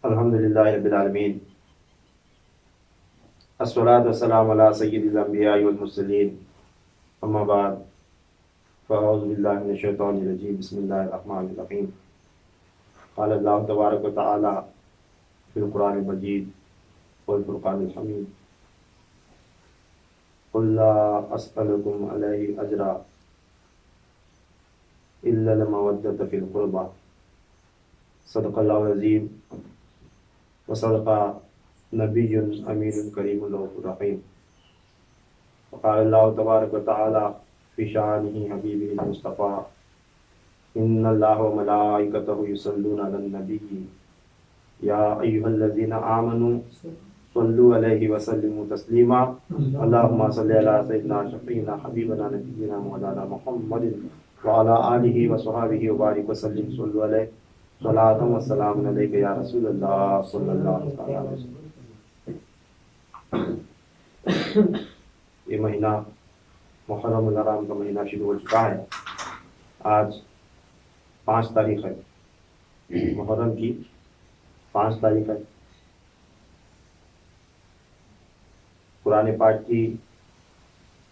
الحمدللہ رب العالمین، الصلاۃ والسلام علی سید الانبیاء والمرسلین، اما بعد فاعوذ باللہ من الشیطان الرجیم، بسم اللہ الرحمن الرحیم۔ قال اللہ تبارک و تعالی فی القرآن المجید والفرقان الحمید، قل لا اسألکم علیہ اجرا الا المودۃ فی القربى، صدق اللہ العظیم وصدق نبی امین کریم رؤوف رحیم۔ وقال اللہ تبارک و تعالی فی شانہ حبیبہ المصطفیٰ، ان اللہ وملائکتہ یصلون علی النبی یا ایھا الذین آمنوا صلوا علیہ وسلموا تسلیما، اللہم صل علی سیدنا شفیعنا حبیبنا نبینا مولانا محمد وعلی آلہ وصحبہ وبارک وسلم، صلوا علیہ صلاۃ و سلام علیک یا رسول اللہ صلی اللہ علیہ وسلم۔ یہ مہینہ محرم الحرام کا مہینہ شروع ہو چکا ہے۔ آج 5 تاریخ ہے، محرم کی 5 تاریخ ہے۔ قرآن پاک کی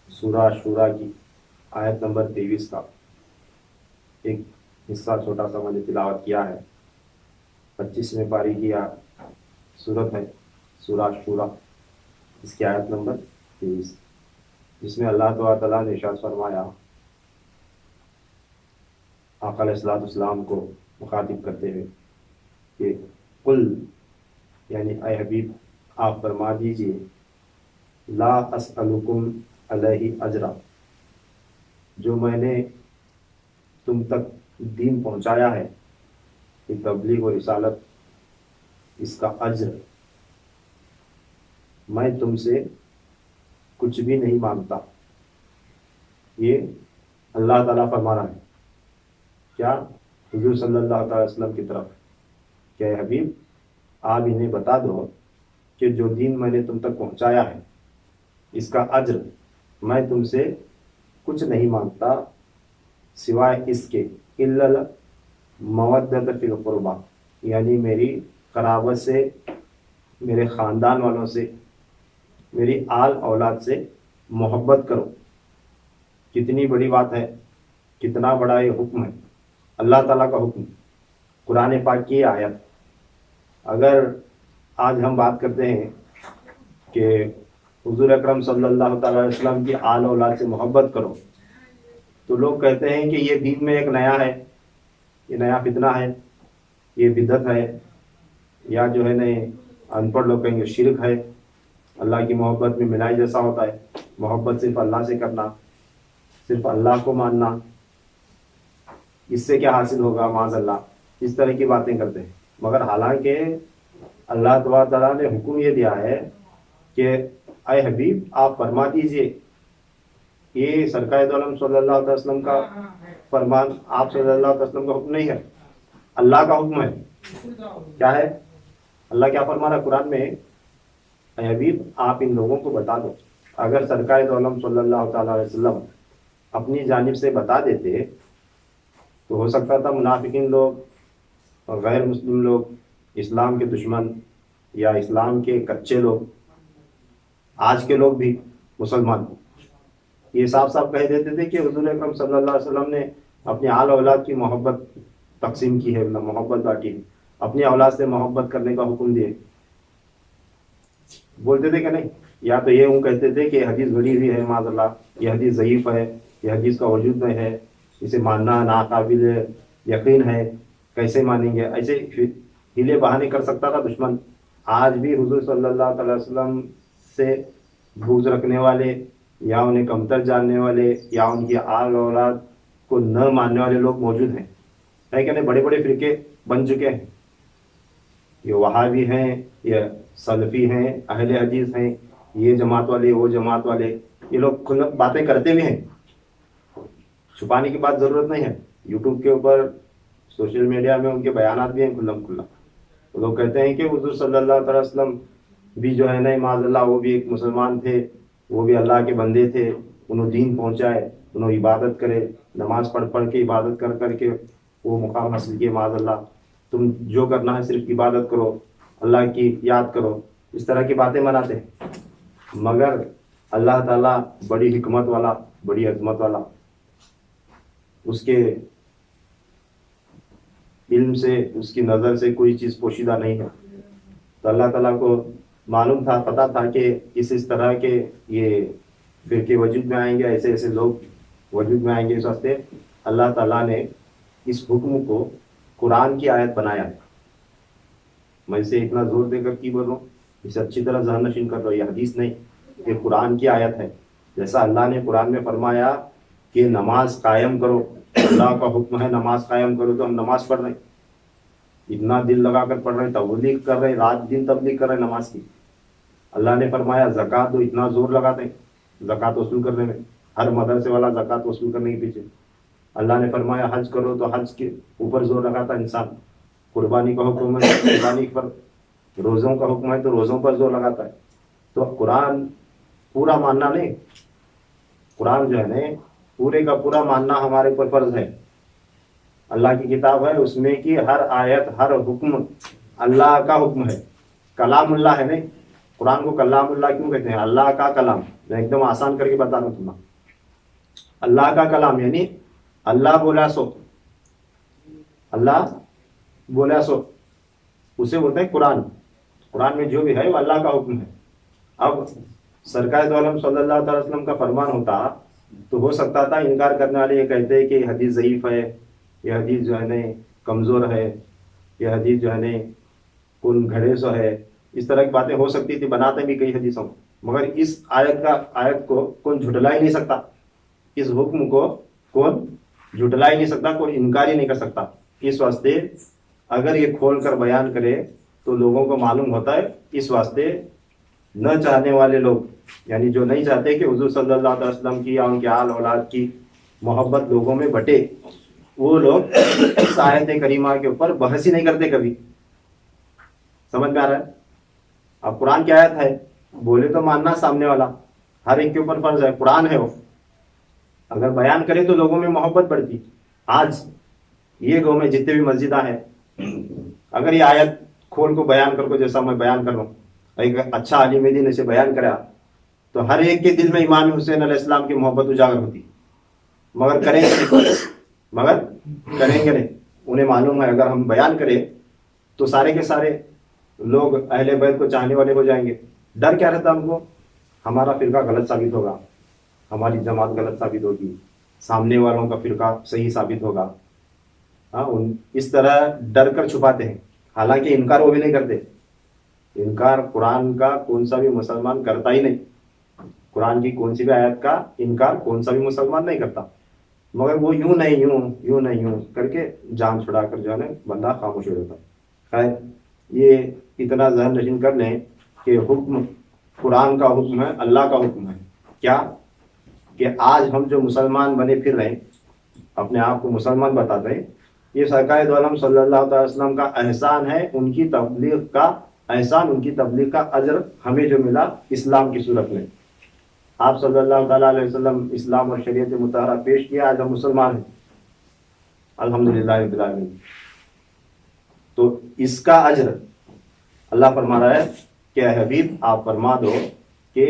سورہ شورا کی آیت نمبر 23 کا ایک حصہ چھوٹا سا میں نے تلاوت کیا ہے۔ 25ویں پاری کی سورت ہے سورہ شورا، اس کی آیت نمبر 23، جس میں اللہ تعالیٰ نے ارشاد فرمایا، آقا علیہ الصلوۃ والسلام کو مخاطب کرتے ہوئے کہ قل، یعنی اے حبیب آپ فرما دیجئے، لا اسألکم علیہ اجرا، جو میں نے تم تک دین پہنچایا ہے، کہ تبلیغ و رسالت، اس کا اجر میں تم سے کچھ بھی نہیں مانگتا۔ یہ اللہ تعالیٰ فرما رہا ہے کیا؟ حضور صلی اللہ علیہ وسلم کی طرف کہ اے حبیب آپ انہیں بتا دو کہ جو دین میں نے تم تک پہنچایا ہے، اس کا اجر میں تم سے کچھ نہیں مانگتا سوائے اس کے الا المودۃ فی القربى، یعنی میری قرابت سے، میرے خاندان والوں سے، میری آل اولاد سے محبت کرو۔ کتنی بڑی بات ہے، کتنا بڑا یہ حکم ہے، اللہ تعالیٰ کا حکم، قرآن پاک کی آیت۔ اگر آج ہم بات کرتے ہیں کہ حضور اکرم صلی اللہ تعالی علیہ وسلم کی آل اولاد سے محبت کرو، تو لوگ کہتے ہیں کہ یہ دین میں ایک نیا ہے، یہ نیا فتنہ ہے، یہ بدعت ہے، یا جو ہے نئے ان پڑھ لوگ کہیں گے شرک ہے، اللہ کی محبت میں ملائی جیسا ہوتا ہے، محبت صرف اللہ سے کرنا، صرف اللہ کو ماننا، اس سے کیا حاصل ہوگا معاذ اللہ، اس طرح کی باتیں کرتے ہیں۔ مگر حالانکہ اللہ تعالیٰ نے حکم یہ دیا ہے کہ اے حبیب آپ فرما دیجئے، یہ سرکار دو عالم صلی اللہ علیہ وسلم کا فرمان، آپ صلی اللہ علیہ وسلم کا حکم نہیں ہے، اللہ کا حکم ہے۔ کیا ہے؟ اللہ کیا فرما رہا ہے قرآن میں؟ اے حبیب آپ ان لوگوں کو بتا دو، اگر سرکار دو عالم صلی اللہ تعالی علیہ وسلم اپنی جانب سے بتا دیتے تو ہو سکتا تھا منافقین لوگ اور غیر مسلم لوگ، اسلام کے دشمن یا اسلام کے کچے لوگ، آج کے لوگ بھی مسلمان، یہ صاف صاف کہہ دیتے تھے کہ حضور اکرم صلی اللہ علیہ وسلم نے اپنی آل اولاد کی محبت تقسیم کی ہے، محبت بانٹی ہے، اپنی اولاد سے محبت کرنے کا حکم دیے، بولتے تھے کہ نہیں؟ یا تو یہ کہتے تھے کہ حدیث بھری ہوئی ہے معاذ اللہ، یہ حدیث ضعیف ہے، یہ حدیث کا وجود میں ہے، اسے ماننا ناقابل یقین ہے، کیسے مانیں گے؟ ایسے ہیلے بہانے کر سکتا تھا دشمن۔ آج بھی حضور صلی اللہ تعالی وسلم سے بغض رکھنے والے، یا انہیں کمتر جاننے والے، یا ان کی آل اولاد کو نہ ماننے والے لوگ موجود ہیں، ہے کہ نہیں؟ بڑے بڑے فرقے بن چکے ہیں، یہ وہابی ہیں، یہ سلفی ہیں، اہل حدیث ہیں، یہ جماعت والے، وہ جماعت والے، یہ لوگ باتیں کرتے بھی ہیں، چھپانے کی بات ضرورت نہیں ہے۔ یوٹیوب کے اوپر، سوشل میڈیا میں ان کے بیانات بھی ہیں کھلم کھلا۔ لوگ کہتے ہیں کہ حضور صلی اللہ تعالی وسلم بھی جو ہے نا معاذ اللہ وہ بھی ایک مسلمان تھے، وہ بھی اللہ کے بندے تھے، انہوں دین پہنچائے، انہوں عبادت کرے، نماز پڑھ کے عبادت کر کے وہ مقام حاصل کیے، معاذ اللہ تم جو کرنا ہے صرف عبادت کرو، اللہ کی یاد کرو، اس طرح کی باتیں مناتے ہیں. مگر اللہ تعالیٰ بڑی حکمت والا، بڑی عظمت والا، اس کے علم سے، اس کی نظر سے کوئی چیز پوشیدہ نہیں ہے. تو اللہ تعالیٰ کو معلوم تھا، پتہ تھا کہ اس طرح کے یہ فرقے وجود میں آئیں گے، ایسے ایسے لوگ وجود میں آئیں گے. اس واسطے اللہ تعالیٰ نے اس حکم کو قرآن کی آیت بنایا ہے. میں اسے اتنا زور دے کر کی بول رہا ہوں، اسے اچھی طرح ذہن نشین کر لو. یہ حدیث نہیں، یہ قرآن کی آیت ہے. جیسا اللہ نے قرآن میں فرمایا کہ نماز قائم کرو، اللہ کا حکم ہے نماز قائم کرو، تو ہم نماز پڑھ رہے ہیں، اتنا دل لگا کر پڑھ رہے ہیں، تبلیغ کر رہے ہیں، رات دن تبلیغ کر رہے ہیں نماز کی. اللہ نے فرمایا زکوٰۃ دو، اتنا زور لگاتے ہیں زکوٰۃ وصول کرنے میں، ہر مدرسے والا زکوٰۃ وصول کرنے کے پیچھے. اللہ نے فرمایا حج کرو، تو حج کے اوپر زور لگاتا ہے انسان. قربانی کا حکم ہے، قربانی پر. روزوں کا حکم ہے تو روزوں پر زور لگاتا ہے. تو قرآن پورا ماننا نہیں، قرآن جو ہے نا پورے کا پورا ماننا ہمارے اوپر فرض ہے. اللہ کی کتاب ہے، اس میں کی ہر آیت، ہر حکم اللہ کا حکم ہے. کلام اللہ ہے نہیں. قرآن کو کلام اللہ کیوں کہتے ہیں؟ اللہ کا کلام. میں ایک دم آسان کر کے بتا رہا ہوں تمہیں. اللہ کا کلام یعنی اللہ بولا سو، اللہ بولا سو اسے بولتے ہیں قرآن. قرآن میں جو بھی ہے وہ اللہ کا حکم ہے. اب سرکار دو عالم صلی اللہ تعالی وسلم کا فرمان ہوتا تو ہو سکتا تھا انکار کرنے والے یہ کہتے ہیں کہ یہ حدیث ضعیف ہے، یہ حدیث جو ہے نا کمزور ہے، یہ حدیث جو ہے نا کن گھڑے سو ہے. اس طرح کی باتیں ہو سکتی تھی، بناتے بھی کئی حدیثوں. مگر اس آیت کو کون جھٹلا ہی نہیں سکتا. اس حکم کو کون جھٹلا ہی نہیں سکتا، کوئی انکار ہی نہیں کر سکتا. اس واسطے اگر یہ کھول کر بیان کرے تو لوگوں کو معلوم ہوتا ہے. اس واسطے نہ چاہنے والے لوگ، یعنی جو نہیں چاہتے کہ حضور صلی اللہ علیہ وسلم کی یا ان کے آل اولاد کی محبت لوگوں میں بٹے، وہ لوگ اس آیت کریمہ کے اوپر بحث ہی نہیں کرتے کبھی. سمجھ میں آ رہا ہے؟ اب قرآن کی آیت ہے، بولے تو ماننا سامنے والا، ہر ایک کے اوپر فرض ہے، قرآن ہے وہ. اگر بیان کرے تو لوگوں میں محبت بڑھتی. آج یہ گاؤں میں جتنے بھی مسجدیں ہیں، اگر یہ آیت کھول کو بیان کر کو جیسا میں بیان کر رہا ہوں، ایک اچھا عالم دین اسے بیان کرا تو ہر ایک کے دل میں امام حسین علیہ السلام کی محبت اجاگر ہوتی. مگر کریں گے نہیں. انہیں معلوم ہے اگر ہم بیان کریں تو سارے کے سارے لوگ اہل بیت کو چاہنے والے ہو جائیں گے. ڈر کیا رہتا ہم کو؟ ہمارا فرقہ غلط ثابت ہوگا، ہماری جماعت غلط ثابت ہوگی، سامنے والوں کا فرقہ صحیح ثابت ہوگا. اس طرح ڈر کر چھپاتے ہیں. حالانکہ انکار وہ بھی نہیں کرتے. انکار قرآن کا کون سا بھی مسلمان کرتا ہی نہیں. قرآن کی کون سی بھی آیت کا انکار کون سا بھی مسلمان نہیں کرتا. مگر وہ یوں نہیں کر کے جان چھڑا کر جو ہے نا بندہ خاموش ہو جاتا. خیر، یہ اتنا ذہن نشین کر لیں کہ حکم قرآن کا حکم ہے، اللہ کا حکم ہے. کیا کہ آج ہم جو مسلمان بنے پھر رہے ہیں، اپنے آپ کو مسلمان بتاتے ہیں، یہ سرکار دو عالم صلی اللہ علیہ وسلم کا احسان ہے. ان کی تبلیغ کا احسان، ان کی تبلیغ کا اجر ہمیں جو ملا اسلام کی صورت میں. آپ صلی اللہ تعالیٰ علیہ وسلم اسلام اور شریعت مطہرہ پیش کیا، آج ہم مسلمان ہیں الحمدللہ رب العالمین. تو اس کا اجر اللہ فرما رہا ہے کہ اے حبیب آپ فرما دو کہ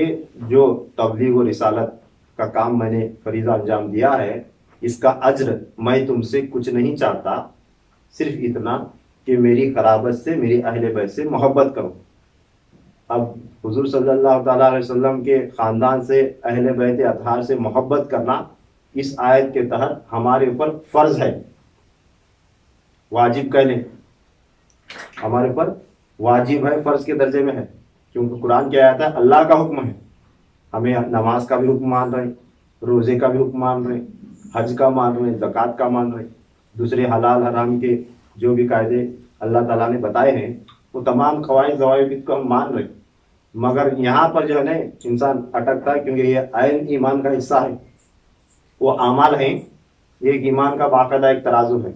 جو تبلیغ و رسالت کا کام میں نے فریضہ انجام دیا ہے، اس کا اجر میں تم سے کچھ نہیں چاہتا، صرف اتنا کہ میری قرابت سے، میری اہل بیت سے محبت کرو. اب حضور صلی اللہ تعالیٰ علیہ وسلم کے خاندان سے، اہل بیت اطہار سے محبت کرنا اس آیت کے تحت ہمارے اوپر فرض ہے. واجب کہہ لیں، ہمارے اوپر واجب ہے، فرض کے درجے میں ہے. کیونکہ قرآن کی آیت ہے، اللہ کا حکم ہے. ہمیں نماز کا بھی حکم مان رہے ہیں، روزے کا بھی حکم مان رہے ہیں، حج کا مان رہے ہیں، زکوٰۃ کا مان رہے ہیں، دوسرے حلال حرام کے جو بھی قاعدے اللہ تعالیٰ نے بتائے ہیں وہ تمام قواعد ضوابط کو ہم مان رہے ہیں. مگر یہاں پر جو ہے نا انسان اٹکتا ہے، کیونکہ یہ عین ایمان کا حصہ ہے. وہ اعمال ہیں، ایک ایمان کا باقاعدہ ایک ترازو ہے.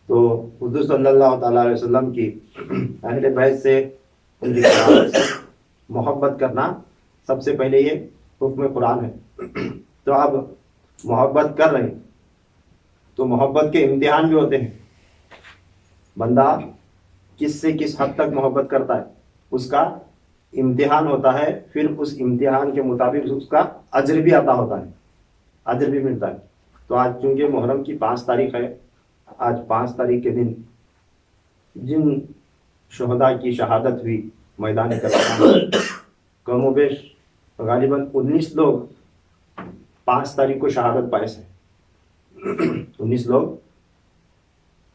تو حضور صلی اللہ تعالیٰ علیہ وسلم کی اہل بیت سے، ان کی قرابت سے محبت کرنا سب سے پہلے یہ حکم قرآن ہے. تو اب محبت کر رہے ہیں تو محبت کے امتحان بھی ہوتے ہیں. بندہ کس سے کس حد تک محبت کرتا ہے اس کا امتحان ہوتا ہے، پھر اس امتحان کے مطابق اس کا اجر بھی عطا ہوتا ہے، اجر بھی ملتا ہے۔ تو آج چونکہ محرم کی 5 تاریخ ہے، آج 5 تاریخ کے دن جن شہداء کی شہادت ہوئی میدان کربلا میں، کم و بیش غالباً 19 لوگ 5 تاریخ کو شہادت پائے ہیں، 19 لوگ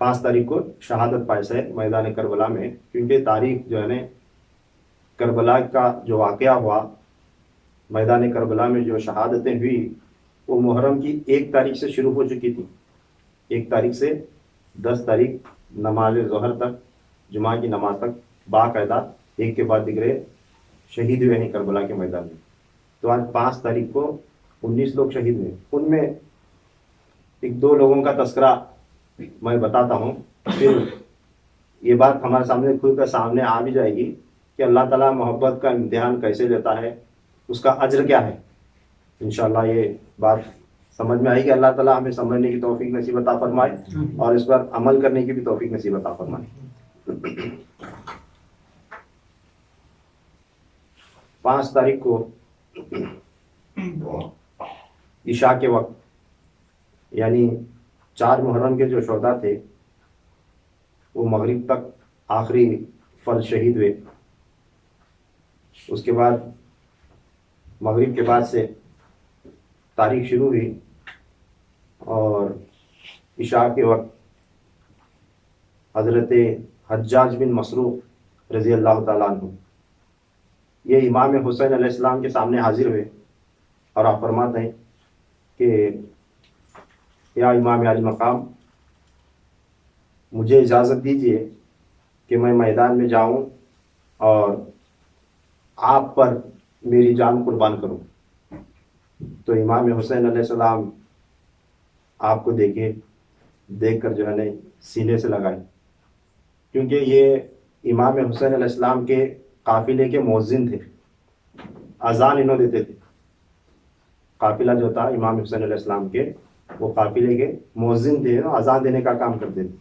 5 تاریخ کو شہادت پائے ہیں میدان کربلا میں، کیونکہ تاریخ جو ہے نا کربلا کا جو واقعہ ہوا، میدان کربلا میں جو شہادتیں ہوئی وہ محرم کی 1 تاریخ سے شروع ہو چکی تھی، 1 تاریخ سے 10 تاریخ نماز ظہر تک، جمعہ کی نماز تک باقاعدہ ایک کے بعد دیگر شہید ہوئے ہیں کربلا کے میدان میں۔ تو آج 5 تاریخ کو 19 لوگ شہید ہوئے، ان میں 1-2 لوگوں کا تذکرہ میں بتاتا ہوں، پھر یہ بات ہمارے سامنے کھل کر سامنے آ بھی جائے گی کہ اللہ تعالیٰ محبت کا امتحان کیسے لیتا ہے، اس کا اجر کیا ہے۔ انشاءاللہ یہ بات سمجھ میں آئی کہ اللہ تعالیٰ ہمیں سمجھنے کی توفیق نصیب عطا فرمائے اور اس پر عمل کرنے کی بھی توفیق نصیب عطا فرمائے۔ 5 تاریخ کو عشاء کے وقت، یعنی 4 محرم کے جو شہداء تھے وہ مغرب تک آخری فرض شہید ہوئے، اس کے بعد مغرب کے بعد سے تاریخ شروع ہوئی اور عشاء کے وقت حضرت حجاج بن مسروق رضی اللہ تعالیٰ عنہ یہ امام حسین علیہ السلام کے سامنے حاضر ہوئے اور آپ فرماتے ہیں کہ یا امام علی مقام، مجھے اجازت دیجیے کہ میں میدان میں جاؤں اور آپ پر میری جان قربان کروں۔ تو امام حسین علیہ السلام آپ کو دیکھ کر جو ہے نا سینے سے لگائے، کیونکہ یہ امام حسین علیہ السلام کے قافلے کے مؤذن تھے، اذان انہوں دیتے تھے۔ قافلہ جو تھا امام حسین علیہ السلام کے، وہ قافلے کے مؤذن تھے، اذان دینے کا کام کرتے تھے۔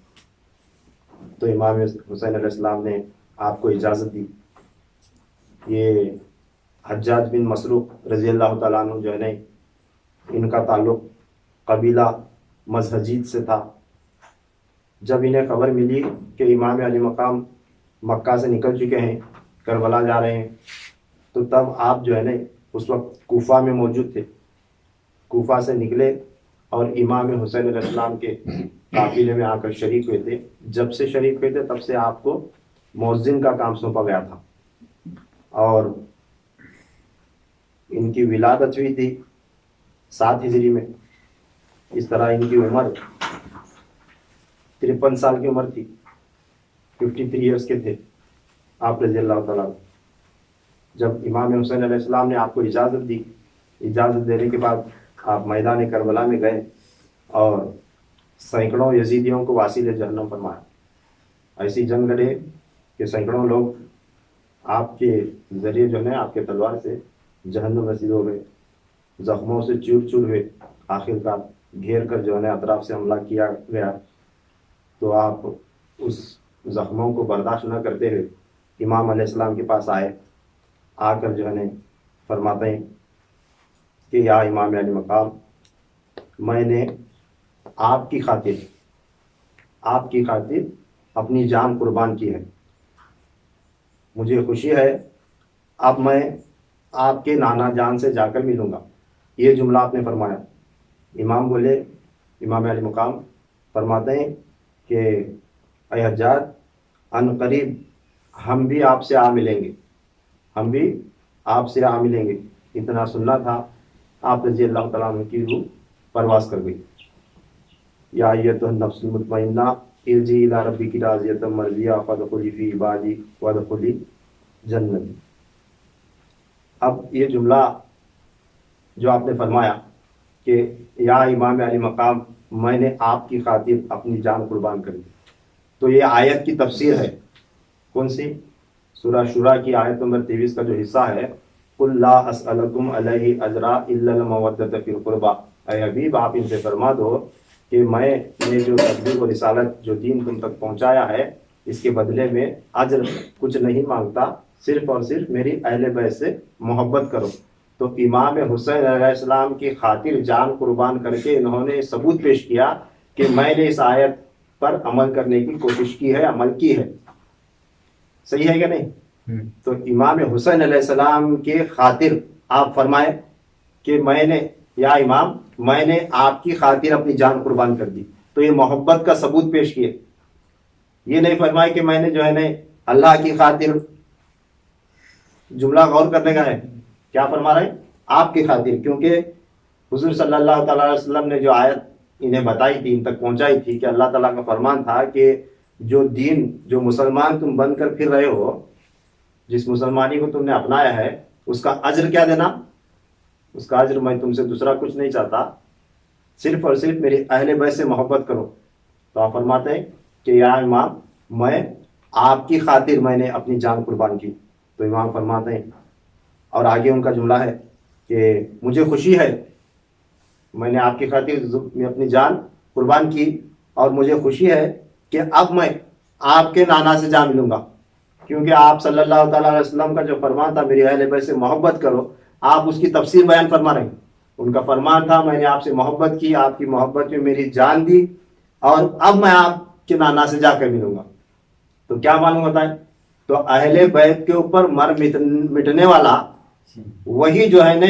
تو امام حسین علیہ السلام نے آپ کو اجازت دی۔ یہ حجاج بن مسروق رضی اللہ تعالیٰ عنہ جو ہے نا، ان کا تعلق قبیلہ مزہجید سے تھا۔ جب انہیں خبر ملی کہ امام علی مقام مکہ سے نکل چکے ہیں، کربلا جا رہے ہیں، تو تب آپ جو ہے نا اس وقت کوفہ میں موجود تھے، کوفہ سے نکلے اور امام حسین علیہ السلام کے قافلے میں آ کر شریک ہوئے تھے۔ جب سے شریک ہوئے تھے تب سے آپ کو مؤذن کا کام سونپا گیا تھا، اور ان کی ولادت ہوئی تھی 7 ہجری میں۔ اس طرح ان کی عمر 53 سال کی عمر تھی، 53 ایئرس کے تھے آپ رضی اللہ تعالیٰ۔ جب امام حسین علیہ السلام نے آپ کو اجازت دی، اجازت دینے کے بعد آپ میدان کربلا میں گئے اور سینکڑوں یزیدیوں کو واصل جہنم فرمایا۔ ایسی جنگ لڑے کہ سینکڑوں لوگ آپ کے ذریعے جو ہے آپ کے تلوار سے جہنم رسید ہو گئے، زخموں سے چور چور ہوئے، آخر کار گھیر کر جو ہے اطراف سے حملہ کیا گیا۔ تو آپ اس زخموں کو برداشت نہ کرتے ہوئے امام علیہ السلام کے پاس آئے، آ کر جو ہے فرماتے ہیں کہ یا امام علی مقام، میں نے آپ کی خاطر اپنی جان قربان کی ہے، مجھے خوشی ہے، اب میں آپ کے نانا جان سے جا کر ملوں گا۔ یہ جملہ آپ نے فرمایا۔ امام بولے، امام علی مقام فرماتے ہیں کہ اے حجاج، ان قریب ہم بھی آپ سے آ ملیں گے، اتنا سننا تھا، آپ رضی اللہ تعالیٰ عنہ کی روح پرواز کر گئی۔ یا ایتھا النفس المطمئنہ ارجعی الی ربک راضیۃ مرضیہ فادخلی فی عبادی وادخلی جنتی۔ اب یہ جملہ جو آپ نے فرمایا کہ یا امام علی مقام، میں نے آپ کی خاطر اپنی جان قربان کر دی، تو یہ آیت کی تفسیر ہے۔ کون سی؟ سورہ شورى کی آیت نمبر 23 کا جو حصہ ہے، قُلْ لَا أَسْأَلُكُمْ عَلَيْهِ أَجْرًا إِلَّا الْمَوَدَّةَ فِي الْقُرْبَى۔ اے حبیب، آپ ان سے فرما دو کہ میں نے جو تبلیغ و رسالت جو دین تم تک پہنچایا ہے، اس کے بدلے میں اجر کچھ نہیں مانگتا، صرف اور صرف میری اہل بیت سے محبت کرو۔ تو امام حسین علیہ السلام کی خاطر جان قربان کر کے انہوں نے ثبوت پیش کیا کہ میں نے اس آیت پر عمل کرنے کی کوشش کی ہے، عمل کی ہے۔ صحیح ہے کہ نہیں؟ تو امام حسین علیہ السلام کے خاطر آپ فرمائے کہ میں نے، یا امام میں نے آپ کی خاطر اپنی جان قربان کر دی، تو یہ محبت کا ثبوت پیش کیے۔ یہ نہیں فرمائے کہ میں نے جو ہے نا اللہ کی خاطر، جملہ غور کرنے کا ہے، کیا فرما رہے ہیں؟ آپ کی خاطر، کیونکہ حضور صلی اللہ تعالیٰ علیہ وسلم نے جو آیت انہیں بتائی تھی، ان تک پہنچائی تھی کہ اللہ تعالیٰ کا فرمان تھا کہ جو دین، جو مسلمان تم بن کر پھر رہے ہو، جس مسلمانی کو تم نے اپنایا ہے، اس کا اجر کیا دینا؟ اس کا اجر میں تم سے دوسرا کچھ نہیں چاہتا، صرف اور صرف میری اہل بیت سے محبت کرو۔ تو آپ فرماتے ہیں کہ یا امام میں آپ کی خاطر میں نے اپنی جان قربان کی۔ تو امام فرماتے ہیں، اور آگے ان کا جملہ ہے کہ مجھے خوشی ہے، میں نے آپ کی خاطر میں اپنی جان قربان کی، اور مجھے خوشی ہے کہ اب میں آپ کے نانا سے جا ملوں گا، کیونکہ آپ صلی اللہ تعالیٰ علیہ وسلم کا جو فرمان تھا میری اہل بیت سے محبت کرو، آپ اس کی تفسیر بیان فرما رہے ہیں۔ ان کا فرمان تھا میں نے آپ سے محبت کی، آپ کی محبت میں میری جان دی، اور اب میں آپ کے نانا سے جا کر ملوں گا۔ تو کیا معلوم ہوتا ہے؟ تو اہل بیت کے اوپر مر مٹنے والا وہی جو ہے نا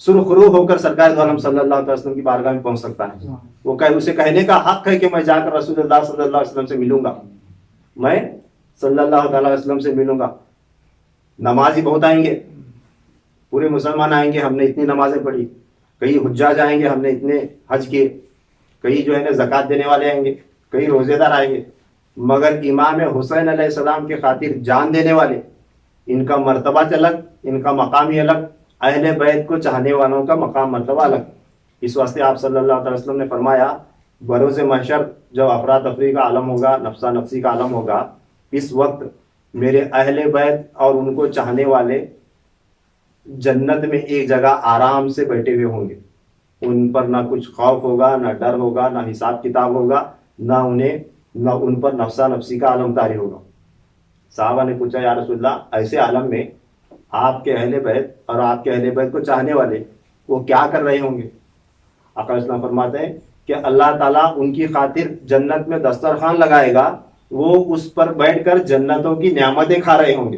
سرخرو ہو کر سرکار دو عالم صلی اللہ علیہ وسلم کی بارگاہ میں پہنچ سکتا ہے۔ وہ اسے کہنے کا حق ہے کہ میں جا کر رسول اللہ صلی اللہ علیہ وسلم سے ملوں گا، میں صلی اللہ تعالیٰ علیہ وسلم سے ملوں گا۔ نمازی بہت آئیں گے، پورے مسلمان آئیں گے، ہم نے اتنی نمازیں پڑھی، کئی حجاج آئیں گے، ہم نے اتنے حج کیے، کئی جو ہے نا زکوٰۃ دینے والے آئیں گے، کئی روزے دار آئیں گے، مگر امام حسین علیہ السلام کے خاطر جان دینے والے، ان کا مرتبہ الگ، ان کا مقام ہی الگ، اہل بیت کو چاہنے والوں کا مقام مرتبہ الگ۔ اس واسطے آپ صلی اللہ علیہ وسلم نے فرمایا بروز محشر جب افراتفری کا عالم ہوگا، نفسا نفسی کا عالم ہوگا، اس وقت میرے اہل بیت اور ان کو چاہنے والے جنت میں ایک جگہ آرام سے بیٹھے ہوئے ہوں گے، ان پر نہ کچھ خوف ہوگا، نہ ڈر ہوگا، نہ حساب کتاب ہوگا، نہ ان پر نفسا نفسی کا عالم طاری ہوگا۔ صحابہ نے پوچھا یا رسول اللہ ایسے عالم میں آپ کے اہل بیت اور آپ کے اہل بیت کو چاہنے والے وہ کیا کر رہے ہوں گے؟ آقا اسلام فرماتے ہیں کہ اللہ تعالیٰ ان کی خاطر جنت میں دسترخوان لگائے گا، وہ اس پر بیٹھ کر جنتوں کی نعمتیں کھا رہے ہوں گے۔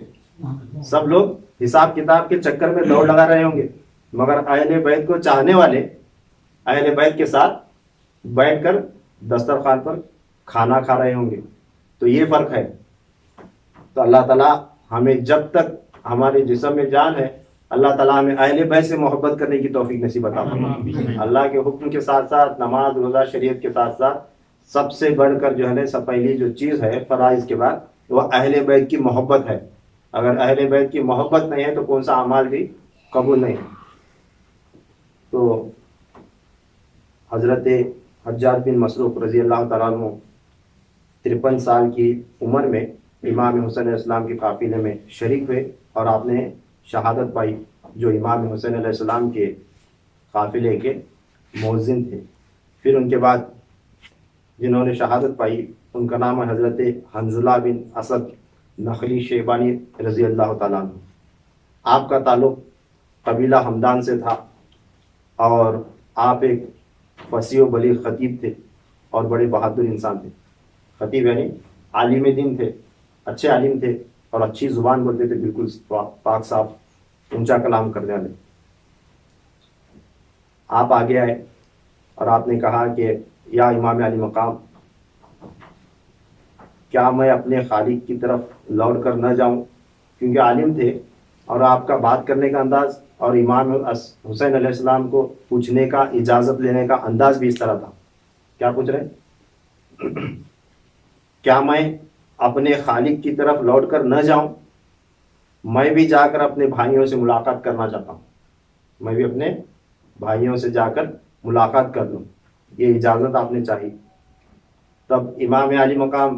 سب لوگ حساب کتاب کے چکر میں دوڑ لگا رہے ہوں گے، مگر اہل بیت کو چاہنے والے اہل بیت کے ساتھ بیٹھ کر دسترخوان پر کھانا کھا رہے ہوں گے۔ تو یہ فرق ہے۔ تو اللہ تعالیٰ ہمیں جب تک ہمارے جسم میں جان ہے، اللہ تعالیٰ ہمیں اہل بیت سے محبت کرنے کی توفیق نصیب عطا فرمائے۔ اللہ کے حکم کے ساتھ ساتھ نماز روزہ شریعت کے ساتھ ساتھ سب سے بڑھ کر جو ہے نا سب پہلی جو چیز ہے فرائض کے بعد وہ اہل بیت کی محبت ہے۔ اگر اہل بیت کی محبت نہیں ہے تو کون سا اعمال بھی قبول نہیں۔ تو حضرت حجاج بن مسروق رضی اللہ تعالیٰ عنہ 53 سال کی عمر میں امام حسین علیہ السلام کے قافلے میں شریک ہوئے اور آپ نے شہادت پائی، جو امام حسین علیہ السلام کے قافلے کے مؤذن تھے۔ پھر ان کے بعد جنہوں نے شہادت پائی ان کا نام ہے حضرت حنظلہ بن اسد نخلی شیبانی رضی اللہ تعالیٰ عنہ۔ آپ کا تعلق قبیلہ ہمدان سے تھا، اور آپ ایک فصیح و بلیغ خطیب تھے اور بڑے بہادر انسان تھے۔ خطیب یعنی عالم دین تھے، اچھے عالم تھے اور اچھی زبان بولتے تھے، بالکل پاک صاف اونچا کلام کرنے والے۔ آپ آگے آئے اور آپ نے کہا کہ یا امام علی مقام، کیا میں اپنے خالق کی طرف لوٹ کر نہ جاؤں؟ کیونکہ عالم تھے اور آپ کا بات کرنے کا انداز اور امام حسین علیہ السلام کو پوچھنے کا، اجازت لینے کا انداز بھی اس طرح تھا۔ کیا پوچھ رہے ہیں؟ کیا میں اپنے خالق کی طرف لوٹ کر نہ جاؤں؟ میں بھی جا کر اپنے بھائیوں سے ملاقات کرنا چاہتا ہوں، میں بھی اپنے بھائیوں سے جا کر ملاقات کر لوں، یہ اجازت آپ نے چاہی۔ تب امام علی مقام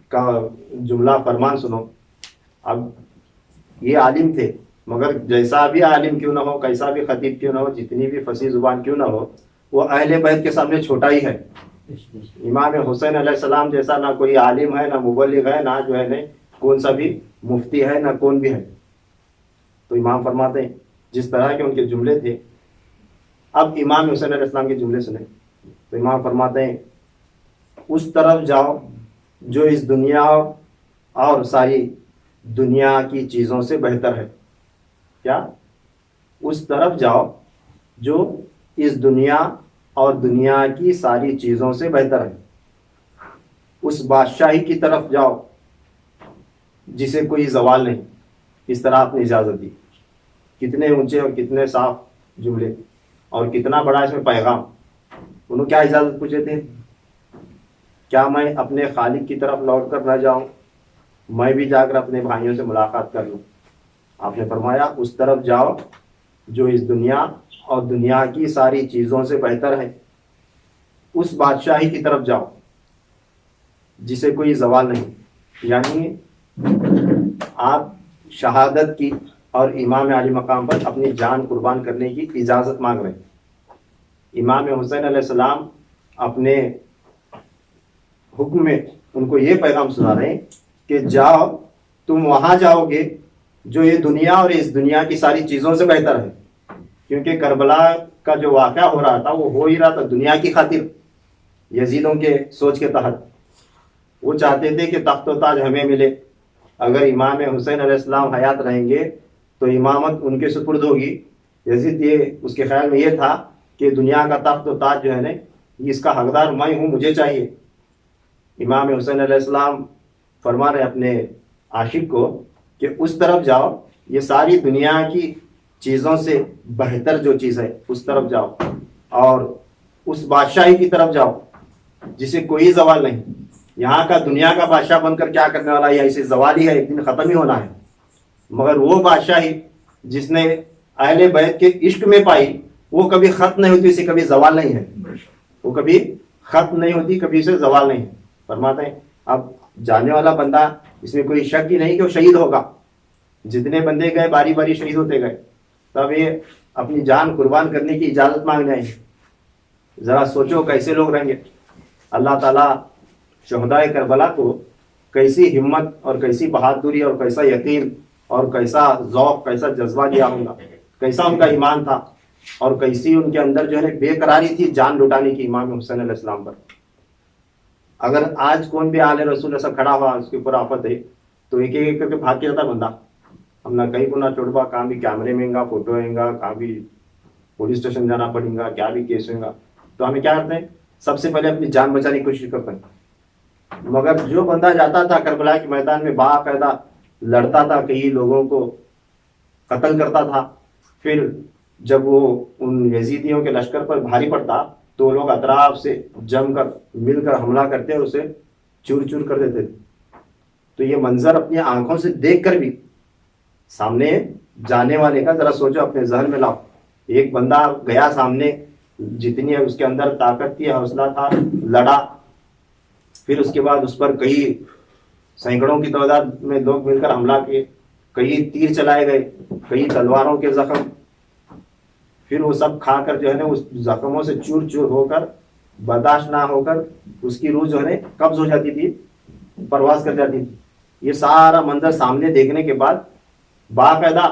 کا جملہ فرمان سنو۔ اب یہ عالم تھے، مگر جیسا بھی عالم کیوں نہ ہو، کیسا بھی خطیب کیوں نہ ہو، جتنی بھی فصیح زبان کیوں نہ ہو، وہ اہل بیت کے سامنے چھوٹا ہی ہے۔ امام حسین علیہ السلام جیسا نہ کوئی عالم ہے، نہ مبلغ ہے، نہ جو ہے نہیں کون سا بھی مفتی ہے، نہ کون بھی ہے. تو امام فرماتے ہیں جس طرح کے ان کے جملے تھے. اب امام حسین علیہ السلام کے جملے سنیں تو امام فرماتے ہیں اس طرف جاؤ جو اس دنیا اور ساری دنیا کی چیزوں سے بہتر ہے. کیا؟ اس طرف جاؤ جو اس دنیا اور دنیا کی ساری چیزوں سے بہتر ہے. اس بادشاہی کی طرف جاؤ جسے کوئی زوال نہیں. اس طرح آپ نے اجازت دی. کتنے اونچے اور کتنے صاف جملے اور کتنا بڑا اس میں پیغام. انہوں کیا اجازت پوچھے تھے؟ کیا میں اپنے خالق کی طرف لوٹ کر نہ جاؤں؟ میں بھی جا کر اپنے بھائیوں سے ملاقات کر لوں. آپ نے فرمایا اس طرف جاؤ جو اس دنیا اور دنیا کی ساری چیزوں سے بہتر ہے. اس بادشاہی کی طرف جاؤ جسے کوئی زوال نہیں. یعنی آپ شہادت کی اور امام علی مقام پر اپنی جان قربان کرنے کی اجازت مانگ رہے ہیں. امام حسین علیہ السلام اپنے حکم میں ان کو یہ پیغام سنا رہے ہیں کہ جاؤ، تم وہاں جاؤ گے جو یہ دنیا اور اس دنیا کی ساری چیزوں سے بہتر ہے. کیونکہ کربلا کا جو واقعہ ہو رہا تھا وہ ہو ہی رہا تھا دنیا کی خاطر. یزیدوں کے سوچ کے تحت وہ چاہتے تھے کہ تخت و تاج ہمیں ملے. اگر امام حسین علیہ السلام حیات رہیں گے تو امامت ان کے سپرد ہوگی. یزید یہ اس کے خیال میں یہ تھا کہ دنیا کا تخت و تاج جو ہے نا اس کا حقدار میں ہوں، مجھے چاہیے. امام حسین علیہ السلام فرما رہے اپنے عاشق کو کہ اس طرف جاؤ، یہ ساری دنیا کی چیزوں سے بہتر جو چیز ہے اس طرف جاؤ، اور اس بادشاہی کی طرف جاؤ جسے کوئی زوال نہیں. یہاں کا دنیا کا بادشاہ بن کر کیا کرنے والا ہے؟ اسے زوال ہی ہے، ایک دن ختم ہی ہونا ہے. مگر وہ بادشاہی جس نے اہل بیت کے عشق میں پائی وہ کبھی ختم نہیں ہوتی، اسے کبھی زوال نہیں ہے. وہ کبھی ختم نہیں ہوتی، کبھی اسے زوال نہیں ہے. فرماتے ہیں اب جانے والا بندہ اس میں کوئی شک ہی نہیں کہ وہ شہید ہوگا. جتنے بندے گئے باری باری شہید ہوتے گئے. تب یہ اپنی جان قربان کرنے کی اجازت مانگ رہے ہیں. ذرا سوچو کیسے لوگ رہیں گے. اللہ تعالیٰ شہدائے کربلا کو کیسی ہمت اور کیسی بہادری اور کیسا یقین اور کیسا ذوق، کیسا جذبہ دیا ہوگا، کیسا ان کا ایمان تھا اور کیسی ان کے اندر جو ہے بے قراری تھی جان لٹانے کی امام حسین علیہ السلام پر. اگر آج کون بھی آل رسول ایسا کھڑا ہوا اس کے اوپر آفت ہے تو ایک ایک کر کے بھاگ کے جاتا بندہ. ہم نہ کہیں کو نہ چھوڑوا، کہاں بھی کیمرے میں گا، فوٹو ہے گا، کہاں بھی پولیس اسٹیشن جانا پڑے گا، کیا بھی کیس ہوگا. تو ہمیں کیا کرتے ہیں؟ سب سے پہلے اپنی جان بچانے کی کوشش کرتے ہیں. مگر جو بندہ جاتا تھا کربلا کے میدان میں باقاعدہ لڑتا تھا، کئی لوگوں کو قتل کرتا تھا، پھر جب وہ ان یزیدیوں کے لشکر پر بھاری پڑتا تو لوگ اطراف سے جم کر مل کر حملہ کرتے اور اسے چور چور کر دیتے تھے. تو یہ منظر اپنی آنکھوں سے دیکھ کر بھی سامنے جانے والے کا ذرا سوچو، اپنے ذہن میں لاؤ. ایک بندہ گیا سامنے، جتنی اس کے اندر طاقت تھی، حوصلہ تھا، لڑا. پھر اس کے بعد اس پر کئی سینکڑوں کی تعداد میں لوگ مل کر حملہ کیے، کئی تیر چلائے گئے، کئی تلواروں کے زخم. پھر وہ سب کھا کر جو ہے نا اس زخموں سے چور چور ہو کر برداشت نہ ہو کر اس کی روح جو ہے نا قبض ہو جاتی تھی، پرواز کر جاتی تھی. یہ سارا منظر سامنے دیکھنے کے بعد باقاعدہ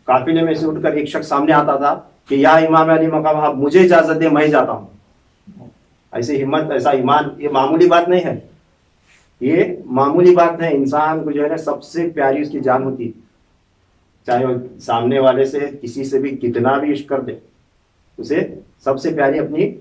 قافلے میں سے اٹھ کر ایک شخص سامنے آتا تھا کہ یا امام علی مقام آپ مجھے اجازت دیں، میں جاتا ہوں. ایسی ہمت، ایسا ایمان، یہ معمولی بات نہیں ہے. یہ معمولی بات ہے. انسان کو جو ہے نا سب سے پیاری اس کی جان ہوتی، چاہے وہ سامنے والے سے کسی سے بھی کتنا بھی عشق کر دے، اسے سب سے پیاری اپنی